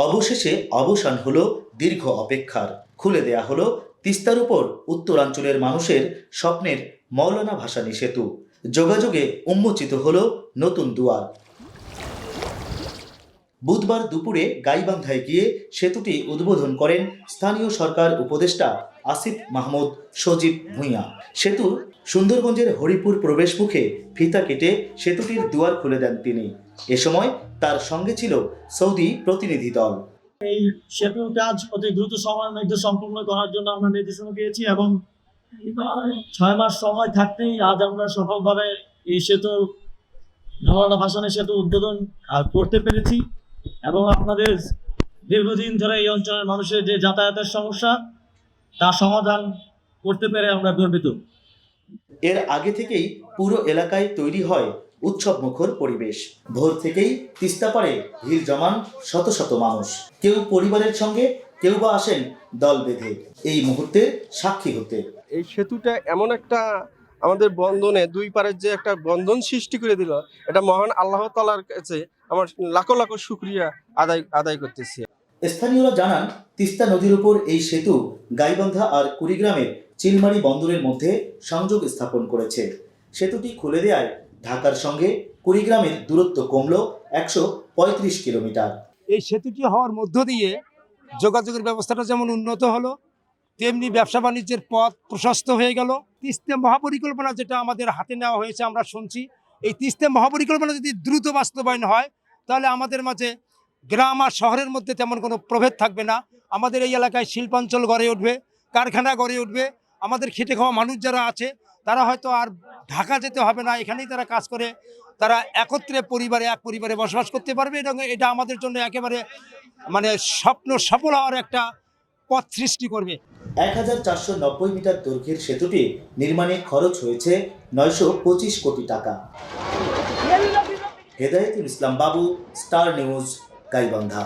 অবশেষে অবসান হলো দীর্ঘ অপেক্ষার। খুলে দেয়া হলো তিস্তার উপর উত্তরাঞ্চলের মানুষের স্বপ্নের মৌলানা ভাসানী সেতু। যোগাযোগে উন্মোচিত হলো নতুন দুয়ার। বুধবার দুপুরে গাইবান্ধায় গিয়ে সেতুটি উদ্বোধন করেন স্থানীয় সরকার উপদেষ্টা আসিফ মাহমুদ সজীব ভূঁইয়া। সেতুর সুন্দরগঞ্জের হরিপুর প্রবেশ মুখে ফিতা কেটে সেতুটির দুয়ার খুলে দেন তিনি। এ সময় তার সঙ্গে ছিল সৌদি প্রতিনিধি দল। এই সেতুর কাজ অতি দ্রুত সময়ের মধ্যে সম্পূর্ণ করার জন্য আমরা নির্দেশনা পেয়েছি এবং 6 মাস সময় থাকতেই আজ আমরা সফলভাবে এই সেতু মৌলানা ভাসানী সেতু উদ্বোধন করতে পেরেছি এবং আপনাদের দীর্ঘদিন ধরে এই অঞ্চলের মানুষের যে যাতায়াতের সমস্যা তা সমাধান করতে পেরে আমরা গর্বিত। এর আগে থেকেই পুরো এলাকায় তৈরি হয় উৎসব মুখর পরিবেশ। ভোর থেকেই তিস্তা পাড়ে ভিড় জমান শত শত মানুষ। কেউ পরিবারের সঙ্গে, কেউ বা আসেন দল বেঁধে এই মুহূর্তের সাক্ষী হতে। এই সেতুটা এমন একটা আমাদের বন্ধনে দুই পারের যে একটা বন্ধন সৃষ্টি করে দিল, এটা মহান আল্লাহ তাআলার কাছে আমার লাখো লাখো শুকরিয়া আদায় করতেছি। স্থানীয়রা জানান, তিস্তা নদীর উপর এই সেতু গাইবান্ধা আর কুড়িগ্রামের চিলমারি বন্দরের মধ্যে সংযোগ স্থাপন করেছে। সেতুটি খুলে দেয়ায় ঢাকার সঙ্গে কুড়িগ্রামের দূরত্ব কমল 135 কিলোমিটার। এই সেতুটি হওয়ার মধ্য দিয়ে যোগাযোগের ব্যবস্থাটা যেমন উন্নত হলো, তেমনি ব্যবসা বাণিজ্যের পথ প্রশস্ত হয়ে গেল। তিস্তা মহাপরিকল্পনা যেটা আমাদের হাতে নেওয়া হয়েছে, আমরা শুনছি এই তিস্তা মহাপরিকল্পনা যদি দ্রুত বাস্তবায়ন হয় তাহলে আমাদের মাঝে গ্রাম আর শহরের মধ্যে তেমন কোনো প্রভেদ থাকবে না। আমাদের এই এলাকায় শিল্পাঞ্চল গড়ে উঠবে, কারখানা গড়ে উঠবে। আমাদের খেটে খাওয়া মানুষ যারা আছে তারা হয়তো আর ঢাকা যেতে হবে না, এখানেই তারা কাজ করে তারা একত্রে এক পরিবারে বসবাস করতে পারবে এবং এটা আমাদের জন্য একেবারে স্বপ্ন সফল হওয়ার একটা পথ সৃষ্টি করবে। 1490 মিটার দৈর্ঘ্যের সেতুটি নির্মাণে খরচ হয়েছে 925 কোটি টাকা। হেদায়েতুল ইসলাম বাবু, স্টার নিউজ, গাইবান্ধা।